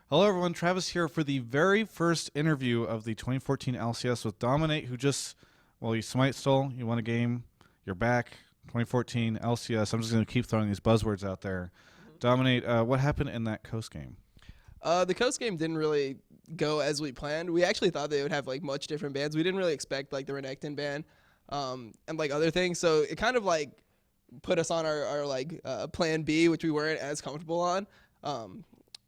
Hello, everyone. Travis here for the very first interview of the 2014 LCS with Dominate, who you Smite stole, you won a game, you're back, 2014 LCS. I'm just going to keep throwing these buzzwords out there. Dominate, what happened in that Coast game? The Coast game didn't really go as we planned. We actually thought they would have like much different bans. We didn't really expect like the Renekton ban and like other things. So it kind of like put us on our plan B, which we weren't as comfortable on.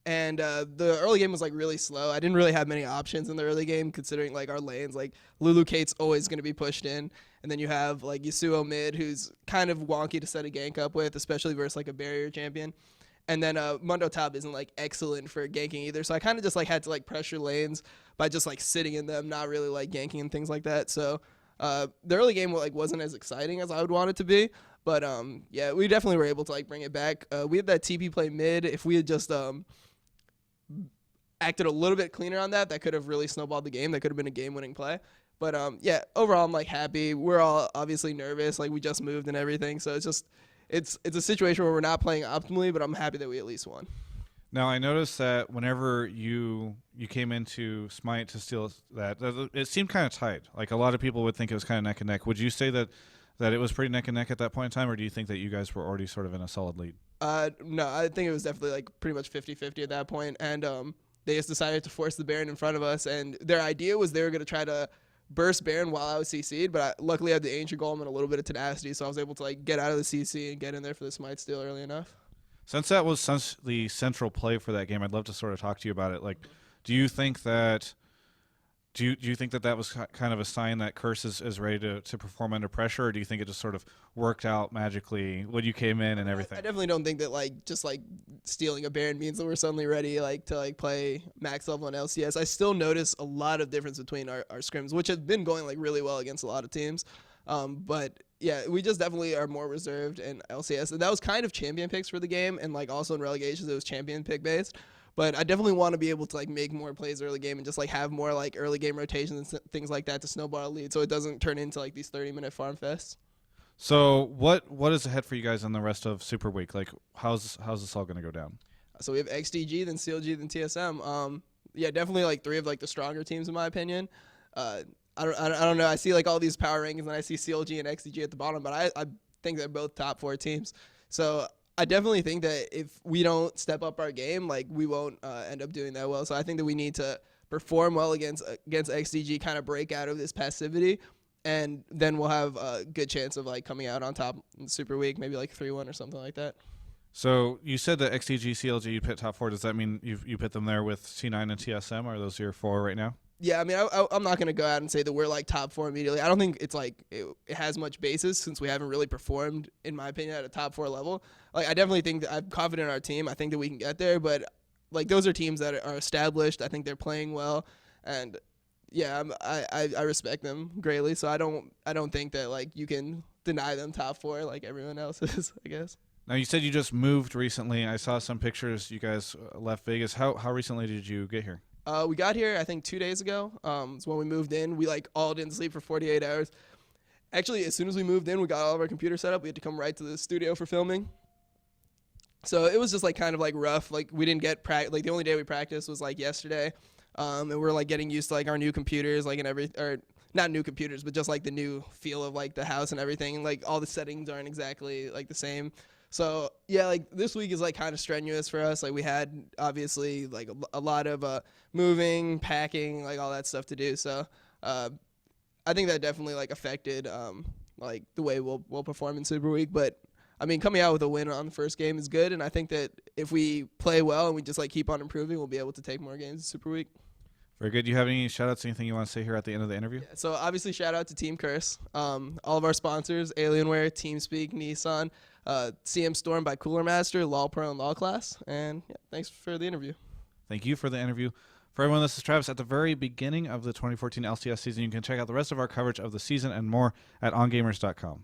The early game was like really slow. I didn't really have many options in the early game considering like our lanes. Like Lulu Kate's always going to be pushed in. And then you have like Yasuo mid, who's kind of wonky to set a gank up with, especially versus like a barrier champion. And then Mundo top isn't like excellent for ganking either. So I kind of just like had to like pressure lanes by just like sitting in them, not really like ganking and things like that. So the early game like wasn't as exciting as I would want it to be. But yeah, we definitely were able to like bring it back. We had that TP play mid. If we had just acted a little bit cleaner on that, that could have really snowballed the game. That could have been a game-winning play. But yeah, overall I'm like happy. We're all obviously nervous, like we just moved and everything. So it's a situation where we're not playing optimally, but I'm happy that we at least won. Now, I noticed that whenever you came into Smite to steal that, it seemed kind of tight. Like a lot of people would think it was kind of neck and neck. Would you say that it was pretty neck and neck at that point in time, or do you think that you guys were already sort of in a solid lead? No, I think it was definitely like pretty much 50-50 at that point, and they just decided to force the Baron in front of us, and their idea was they were going to try to burst Baron while I was CC'd, but I luckily had the Ancient Golem and a little bit of tenacity, so I was able to like get out of the CC and get in there for the Smite steal early enough. Since that was the central play for that game, I'd love to sort of talk to you about it. Like, do you think that that was kind of a sign that Curse is ready to perform under pressure, or do you think it just sort of worked out magically when you came in and everything? I definitely don't think that like just like stealing a Baron means that we're suddenly ready like to like play max level on LCS. I still notice a lot of difference between our scrims, which have been going like really well against a lot of teams. But yeah, we just definitely are more reserved in LCS, and that was kind of champion picks for the game, and like also in relegations it was champion pick based. But I definitely want to be able to like make more plays early game and just like have more like early game rotations and things like that to snowball a lead, so it doesn't turn into like these 30-minute farm fests. So what is ahead for you guys on the rest of Super Week? Like how's this all going to go down? So we have XDG, then CLG, then TSM. Yeah, definitely like three of like the stronger teams in my opinion. I don't know. I see like all these power rankings and I see CLG and XDG at the bottom, but I think they're both top 4 teams. So I definitely think that if we don't step up our game, like we won't end up doing that well. So I think that we need to perform well against XDG, kind of break out of this passivity, and then we'll have a good chance of like coming out on top in Super Week, maybe like 3-1 or something like that. So you said that XDG, CLG, you pit top 4. Does that mean you pit them there with C9 and TSM? Are those your 4 right now? Yeah, I mean, I'm not going to go out and say that we're like top 4 immediately. I don't think it's like it has much basis since we haven't really performed, in my opinion, at a top 4 level. Like, I definitely think that I'm confident in our team. I think that we can get there, but like those are teams that are established. I think they're playing well, and yeah, I respect them greatly. So I don't think that like you can deny them top 4 like everyone else is, I guess. Now, you said you just moved recently. I saw some pictures. You guys left Vegas. How recently did you get here? We got here, I think, 2 days ago. It's when we moved in. We like all didn't sleep for 48 hours. Actually, as soon as we moved in, we got all of our computers set up. We had to come right to the studio for filming. So it was just like kind of like rough. Like we didn't get like the only day we practiced was like yesterday, and we're like getting used to like our new computers, like or not new computers, but just like the new feel of like the house and everything. And like all the settings aren't exactly like the same. So yeah, like this week is like kind of strenuous for us. Like we had obviously like a lot of moving, packing, like all that stuff to do. So I think that definitely like affected like the way we'll perform in Super Week. But I mean, coming out with a win on the first game is good, and I think that if we play well and we just like keep on improving, we'll be able to take more games in Super Week. Very good. Do you have any shout-outs, anything you want to say here at the end of the interview? Yeah, so obviously shout out to Team Curse, all of our sponsors, Alienware, TeamSpeak, Nissan, CM Storm by Cooler Master, LOL Pro, and LOL Class. And yeah, thanks for the interview. Thank you for the interview. For everyone, this is Travis. At the very beginning of the 2014 LCS season, you can check out the rest of our coverage of the season and more at ongamers.com.